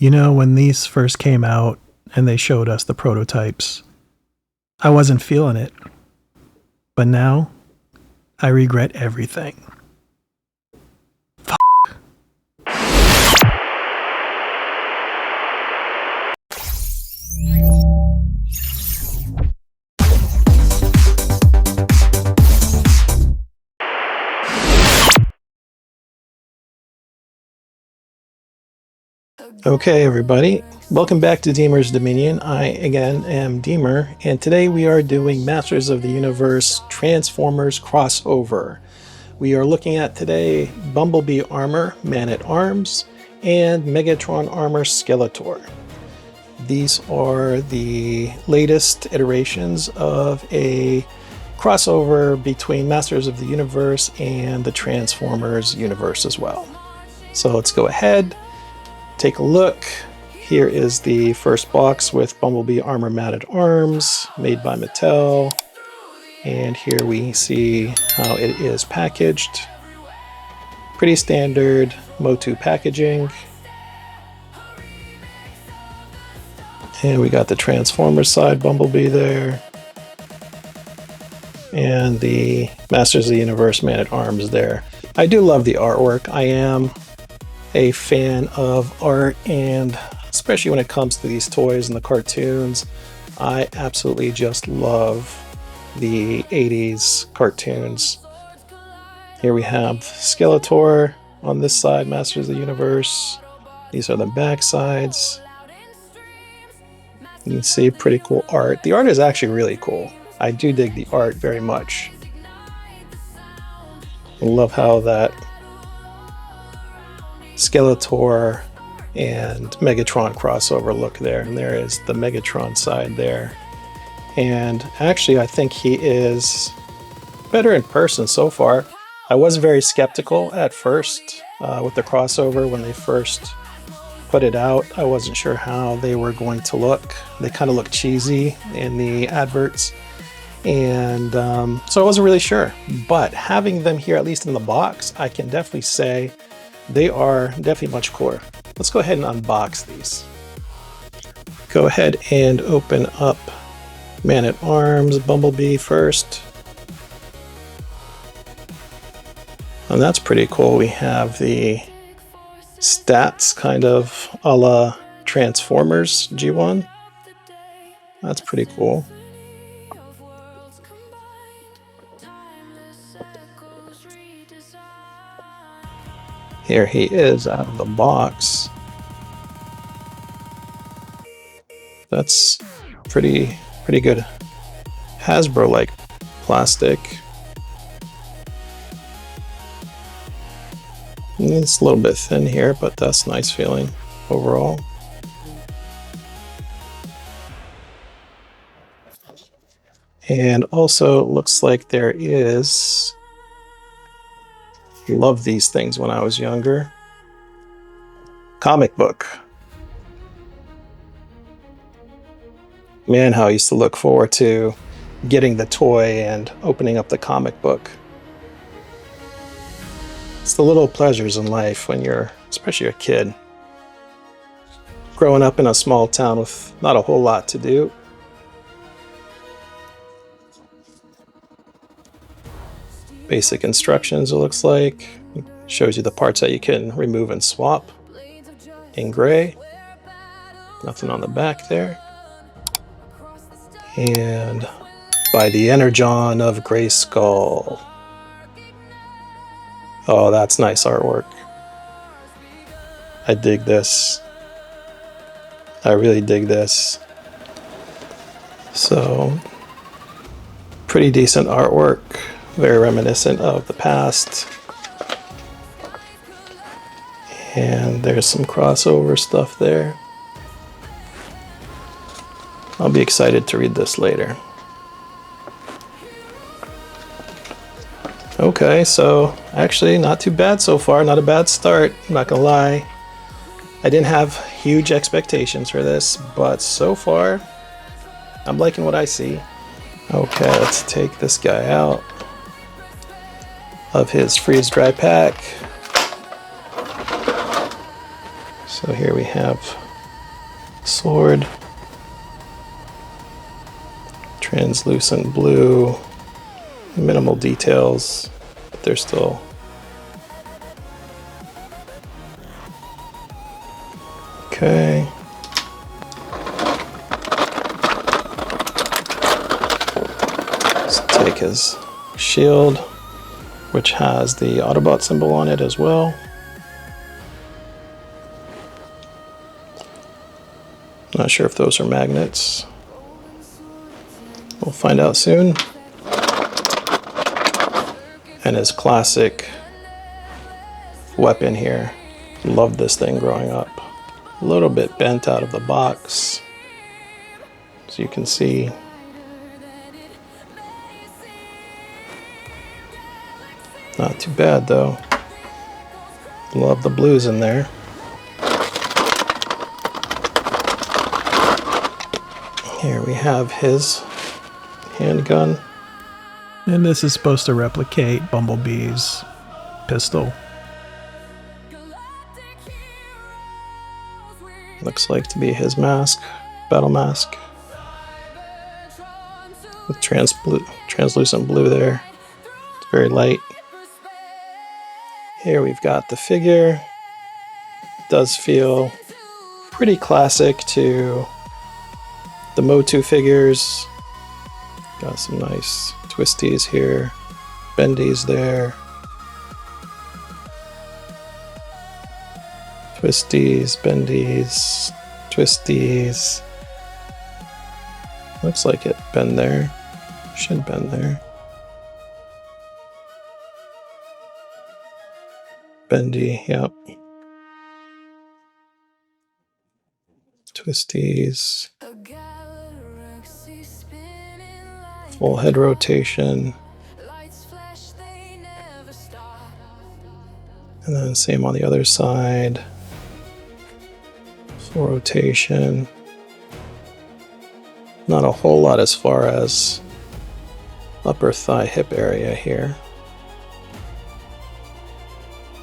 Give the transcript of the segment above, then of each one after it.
You know, when these first came out and they showed us the prototypes, I wasn't feeling it. But now, I regret everything. Okay, everybody, welcome back to Deemer's Dominion. I, again, am Deemer, and today we are doing Masters of the Universe Transformers crossover. We are looking at today BumbleBee Armor, Man-at-Arms, and Megatron Armor, Skeletor. These are the latest iterations of a crossover between Masters of the Universe and the Transformers universe as well. So let's go ahead. Take a look. Here is the first box with BumbleBee Armor Man-at-Arms, made by Mattel. And here we see how it is packaged. Pretty standard MotU packaging. And we got the Transformers side BumbleBee there. And the Masters of the Universe Man-at-Arms there. I do love the artwork. I am a fan of art, and especially when it comes to these toys and the cartoons, I absolutely just love the 80s cartoons. Here we have Skeletor on this side, Masters of the Universe. These are the back sides. You can see pretty cool art. The art is actually really cool. I do dig the art very much. I love how that Skeletor and Megatron crossover look there. And there is the Megatron side there. And actually, I think he is better in person so far. I was very skeptical at first with the crossover when they first put it out. I wasn't sure how they were going to look. They kind of look cheesy in the adverts. And so I wasn't really sure. But having them here, at least in the box, I can definitely say they are definitely much cooler. Let's go ahead and unbox these. Go ahead and open up Man-at-Arms, BumbleBee first. And that's pretty cool. We have the stats kind of a la Transformers G1. That's pretty cool. Here he is out of the box. That's pretty good Hasbro-like plastic. It's a little bit thin here, but that's nice feeling overall. And also looks like there is, love these things when I was younger, comic book. Man, how I used to look forward to getting the toy and opening up the comic book. It's the little pleasures in life when you're, especially a kid, growing up in a small town with not a whole lot to do. Basic instructions, it looks like. It shows you the parts that you can remove and swap in gray. Nothing on the back there. And by the Energon of Grayskull. Oh, that's nice artwork. I dig this. I really dig this. So, pretty decent artwork. Very reminiscent of the past. And there's some crossover stuff there. I'll be excited to read this later. Okay, so actually not too bad so far. Not a bad start, I'm not gonna lie. I didn't have huge expectations for this, but so far I'm liking what I see. Okay, let's take this guy out of his freeze-dry pack. So here we have sword. Translucent blue. Minimal details, but they're still okay. Let's take his shield, which has the Autobot symbol on it as well. Not sure if those are magnets. We'll find out soon. And his classic weapon here. Loved this thing growing up. A little bit bent out of the box, as you can see. Not too bad though. Love the blues in there. Here we have his handgun. And this is supposed to replicate BumbleBee's pistol. Looks like to be his mask, battle mask. With translucent blue there. It's very light. Here we've got the figure. Does feel pretty classic to the MotU figures. Got some nice twisties here, bendies there. Twisties, bendies, twisties. Looks like it bend there. Should bend there. Bendy, yep. Twisties. Full head rotation. And then same on the other side. Full rotation. Not a whole lot as far as upper thigh hip area here.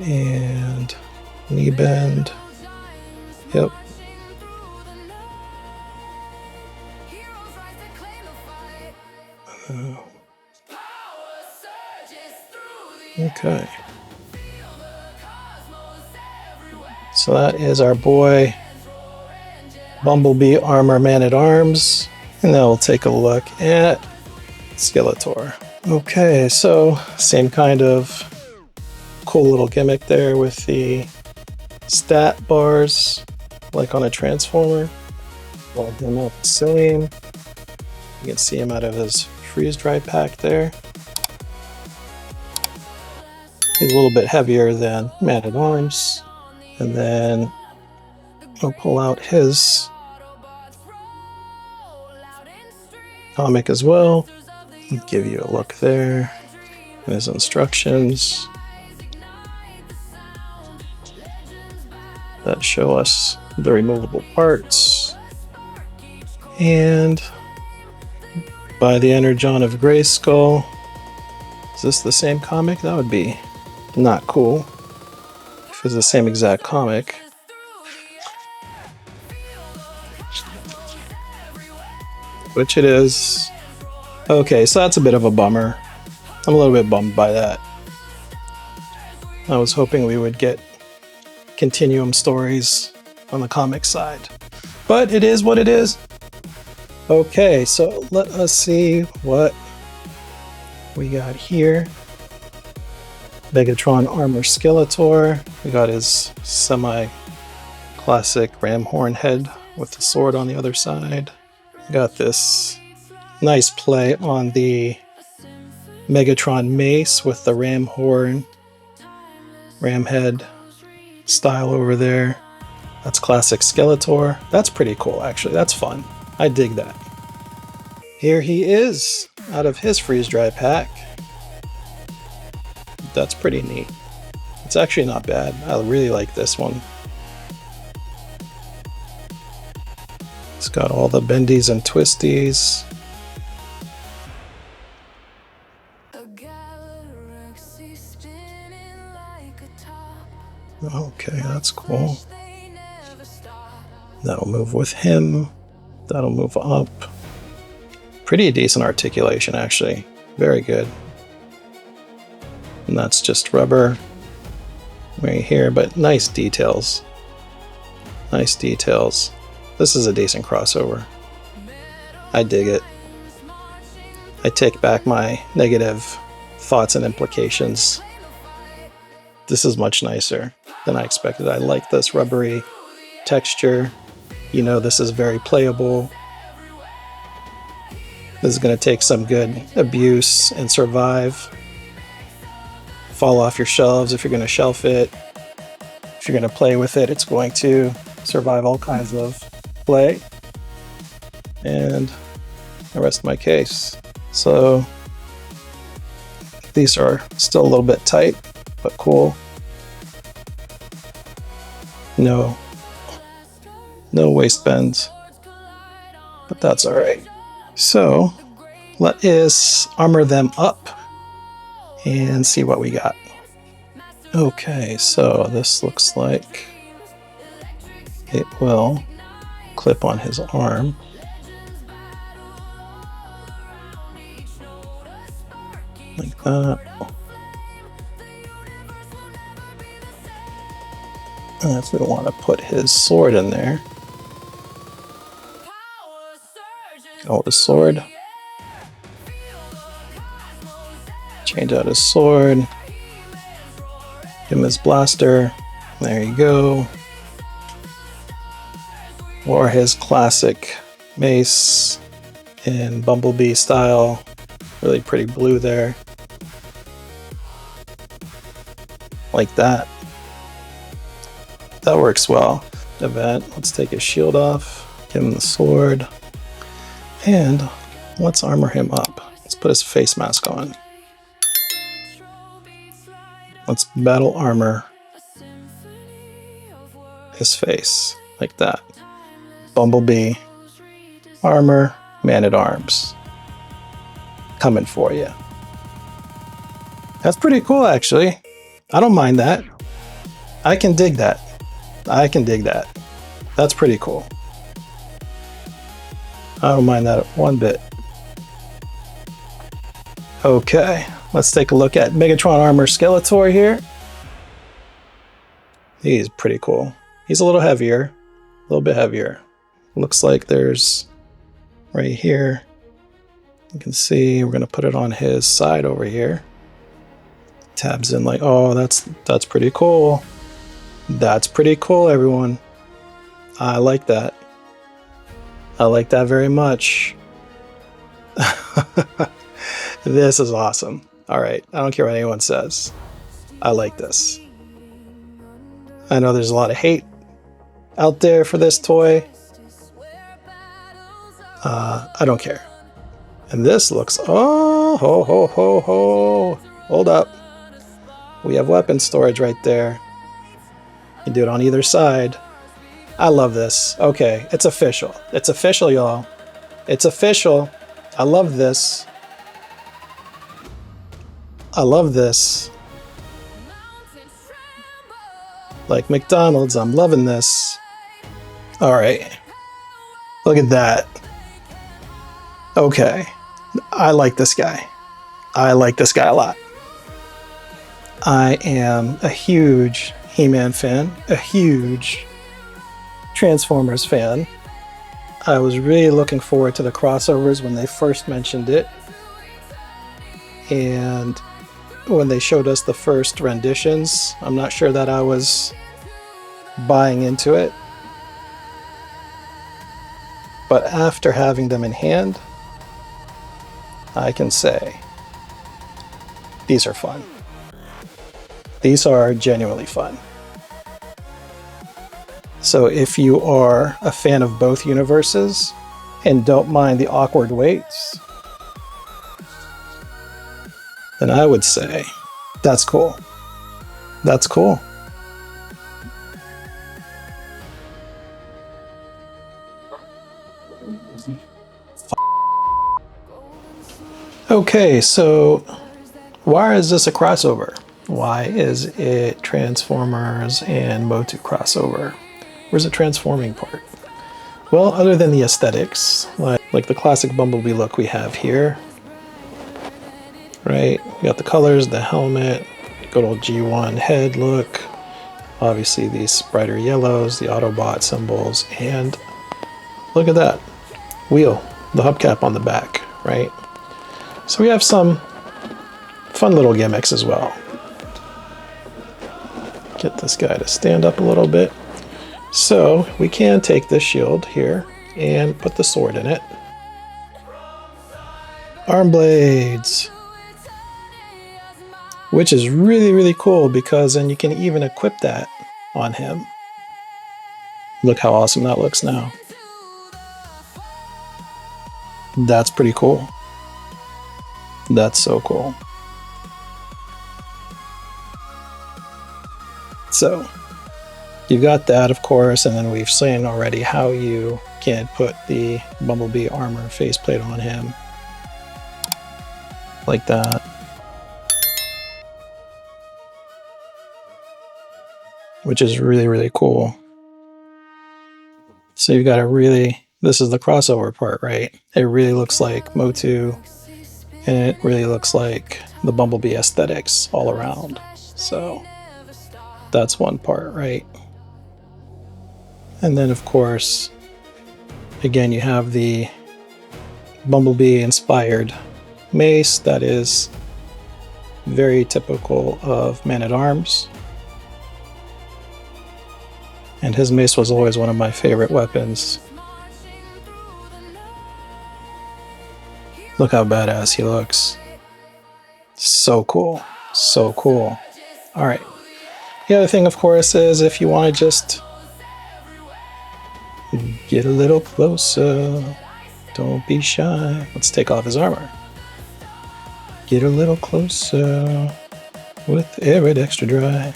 And knee bend. Yep. Okay. So that is our boy BumbleBee Armor Man-at-Arms. And now we'll take a look at Skeletor. Okay, so same kind of cool little gimmick there with the stat bars, like on a Transformer. We'll him up same. You can see him out of his freeze-dry pack there. He's a little bit heavier than Man-at-Arms. And then I'll pull out his comic as well. I'll give you a look there. And his instructions that show us the removable parts. And by the Energon of Grayskull. Is this the same comic? That would be not cool if it's the same exact comic. Which it is. Okay, so that's a bit of a bummer. I'm a little bit bummed by that. I was hoping we would get continuum stories on the comic side. But it is what it is. Okay, so let us see what we got here. Megatron Armor Skeletor. We got his semi-classic ram horn head with the sword on the other side. We got this nice play on the Megatron mace with the ram horn, ram head style over there. That's classic Skeletor. That's pretty cool, actually. That's fun. I dig that. Here he is, out of his freeze-dry pack. That's pretty neat. It's actually not bad. I really like this one. It's got all the bendies and twisties. Okay, that's cool. That'll move with him. That'll move up. Pretty decent articulation, actually. Very good. And that's just rubber right here, but nice details. Nice details. This is a decent crossover. I dig it. I take back my negative thoughts and implications. This is much nicer than I expected. I like this rubbery texture. You know, this is very playable. This is going to take some good abuse and survive. Fall off your shelves if you're going to shelf it. If you're going to play with it, it's going to survive all kinds of play. And I rest my case. So these are still a little bit tight, but cool. No waist bends, but that's all right. So let us armor them up and see what we got. Okay, so this looks like it will clip on his arm. Like that. And if we want to put his sword in there, hold the sword, change out his sword, give him his blaster, there you go, or his classic mace in BumbleBee style, really pretty blue there, like that. That works well. Event, let's take his shield off, give him the sword, and let's armor him up. Let's put his face mask on. Let's battle armor his face, like that. Bumblebee, armor, man-at-arms. Coming for you. That's pretty cool, actually. I don't mind that. I can dig that. I can dig that. That's pretty cool. I don't mind that one bit. Okay, let's take a look at Megatron Armor Skeletor here. He's pretty cool. He's a little heavier, a little bit heavier. Looks like there's right here. You can see we're gonna put it on his side over here. Tabs in like, oh, that's pretty cool. That's pretty cool, everyone. I like that. I like that very much. This is awesome. All right, I don't care what anyone says. I like this. I know there's a lot of hate out there for this toy. I don't care. And this looks, oh, ho, ho, ho, ho. Hold up. We have weapon storage right there. You can do it on either side. I love this. Okay, it's official. It's official, y'all. It's official. I love this. I love this. Like McDonald's, I'm loving this. All right. Look at that. Okay. I like this guy. I like this guy a lot. I am a huge He-Man fan, a huge Transformers fan. I was really looking forward to the crossovers when they first mentioned it. And when they showed us the first renditions, I'm not sure that I was buying into it. But after having them in hand, I can say these are fun. These are genuinely fun. So if you are a fan of both universes and don't mind the awkward waits, then I would say that's cool. That's cool. Okay, so why is this a crossover? Why is it Transformers and MotU crossover? Where's the transforming part? Well, other than the aesthetics, like the classic Bumblebee look we have here, right? We got the colors, the helmet, good old G1 head look, obviously these brighter yellows, the Autobot symbols, and look at that wheel, the hubcap on the back, right? So we have some fun little gimmicks as well. Get this guy to stand up a little bit. So we can take this shield here and put the sword in it. Arm blades, which is really, really cool because then you can even equip that on him. Look how awesome that looks now. That's pretty cool. That's so cool. So you've got that, of course, and then we've seen already how you can put the Bumblebee armor faceplate on him. Like that. Which is really, really cool. So you've got a really, this is the crossover part, right? It really looks like MotU, and it really looks like the Bumblebee aesthetics all around. So that's one part, right? And then, of course, again, you have the Bumblebee inspired mace that is very typical of Man-at-Arms. And his mace was always one of my favorite weapons. Look how badass he looks. So cool. So cool. Alright. The other thing, of course, is if you want to just get a little closer, don't be shy. Let's take off his armor. Get a little closer with Arid Extra Dry.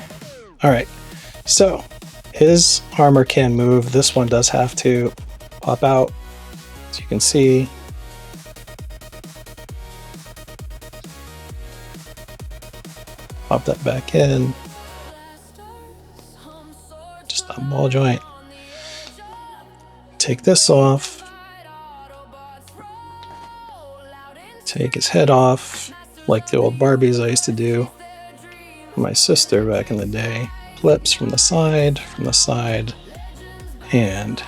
Alright, so his armor can move. This one does have to pop out, as you can see. Pop that back in. Just a ball joint. Take this off. Take his head off, like the old Barbies I used to do with my sister back in the day. Flips from the side, and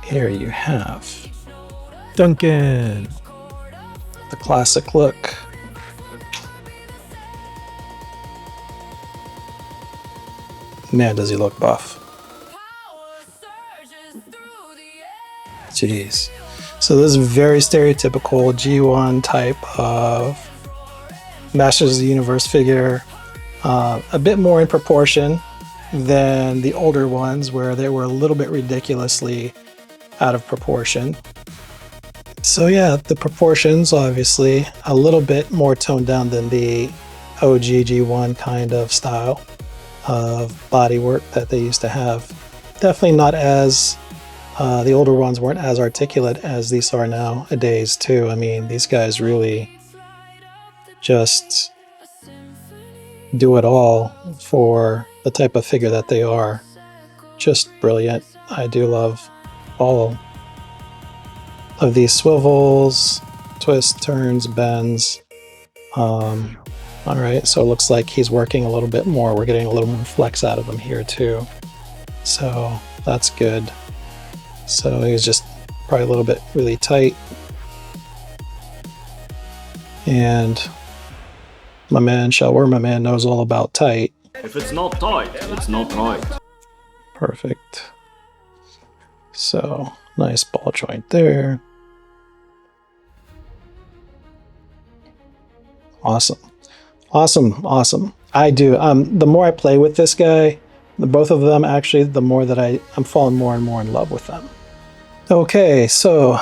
here you have Duncan. The classic look. Man, does he look buff. Jeez. So this is very stereotypical G1 type of Masters of the Universe figure. A bit more in proportion than the older ones where they were a little bit ridiculously out of proportion. So yeah, the proportions obviously a little bit more toned down than the OG G1 kind of style of bodywork that they used to have. Definitely not as, the older ones weren't as articulate as these are nowadays too. I mean, these guys really just do it all for the type of figure that they are. Just brilliant. I do love all of these swivels, twists, turns, bends. Alright, so it looks like he's working a little bit more. We're getting a little more flex out of him here too. So that's good. So he's just probably a little bit really tight. And my man Shawarma Man knows all about tight. If it's not tight, it's not right. Perfect. So, nice ball joint there. Awesome. Awesome, awesome. I do. The more I play with this guy, both of them actually, the more that I'm falling more and more in love with them. Okay, so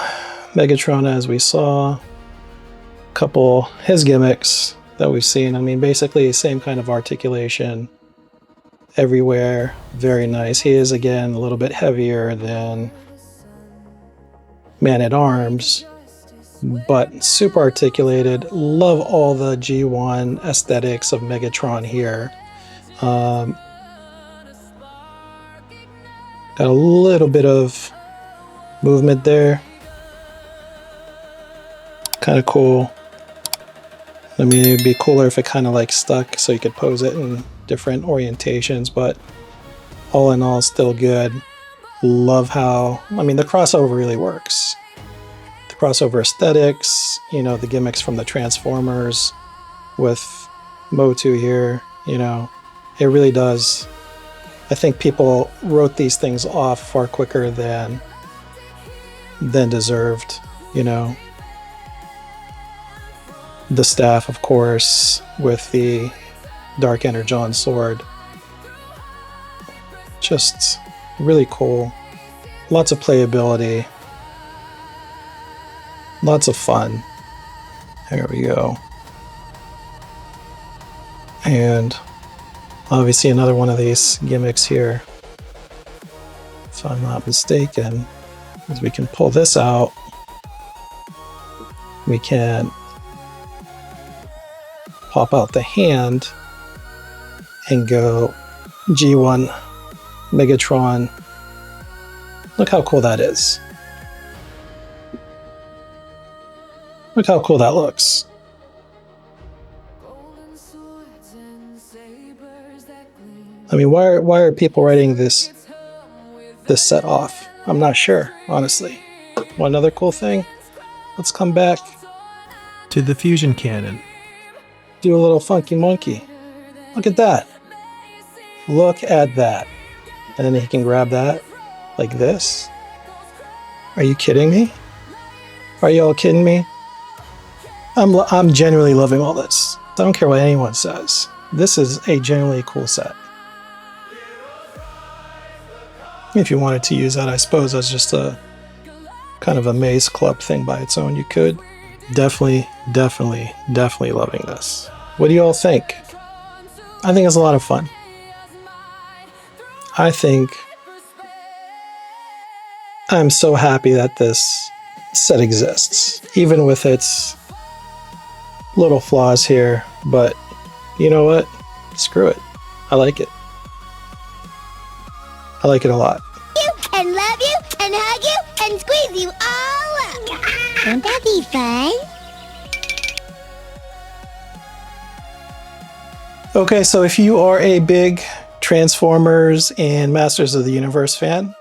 Megatron, as we saw, couple his gimmicks that we've seen. I mean, basically same kind of articulation everywhere. Very nice. He is, again, a little bit heavier than Man-at-Arms, but super articulated. Love all the G1 aesthetics of Megatron here. Got a little bit of movement there. Kind of cool. I mean, it'd be cooler if it kind of like stuck so you could pose it in different orientations, but all in all, still good. Love how, I mean, the crossover really works. The crossover aesthetics, you know, the gimmicks from the Transformers with MotU here, you know, it really does. I think people wrote these things off far quicker than deserved, you know. The staff, of course, with the Dark Energon sword. Just really cool. Lots of playability. Lots of fun. There we go. And obviously another one of these gimmicks here, if I'm not mistaken, is we can pull this out. We can pop out the hand and go G1 Megatron. Look how cool that is. Look how cool that looks. I mean, why are people writing this set off? I'm not sure, honestly. One other cool thing. Let's come back to the fusion cannon. Do a little funky monkey. Look at that. Look at that. And then he can grab that like this. Are you kidding me? Are you all kidding me? I'm genuinely loving all this. I don't care what anyone says. This is a genuinely cool set. If you wanted to use that, I suppose, as just a kind of a maze club thing by its own, you could. Definitely loving this. What do you all think? I think it's a lot of fun. I think I'm so happy that this set exists, even with its little flaws here, but you know what? Screw it. I like it. I like it a lot. And love you, and hug you, and squeeze you all up. Won't that be fun? Okay, so if you are a big Transformers and Masters of the Universe fan,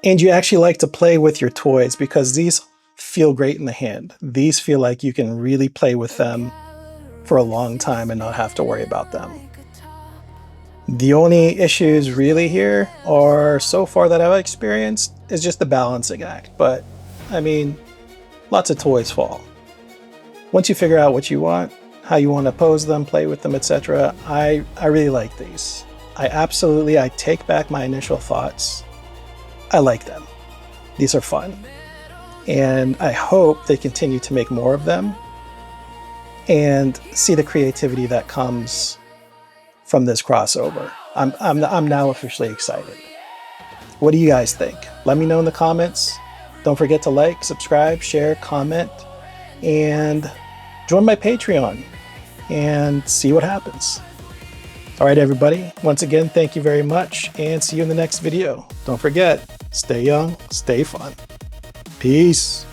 and you actually like to play with your toys, because these feel great in the hand. These feel like you can really play with them for a long time and not have to worry about them. The only issues really here are, so far that I've experienced, is just the balancing act. But, I mean, lots of toys fall. Once you figure out what you want, how you want to pose them, play with them, etc., I really like these. I take back my initial thoughts. I like them. These are fun. And I hope they continue to make more of them and see the creativity that comes from this crossover. I'm now officially excited. What do you guys think? Let me know in the comments. Don't forget to like, subscribe, share, comment, and join my Patreon and see what happens. All right, everybody. Once again, thank you very much, and see you in the next video. Don't forget, stay young, stay fun. Peace.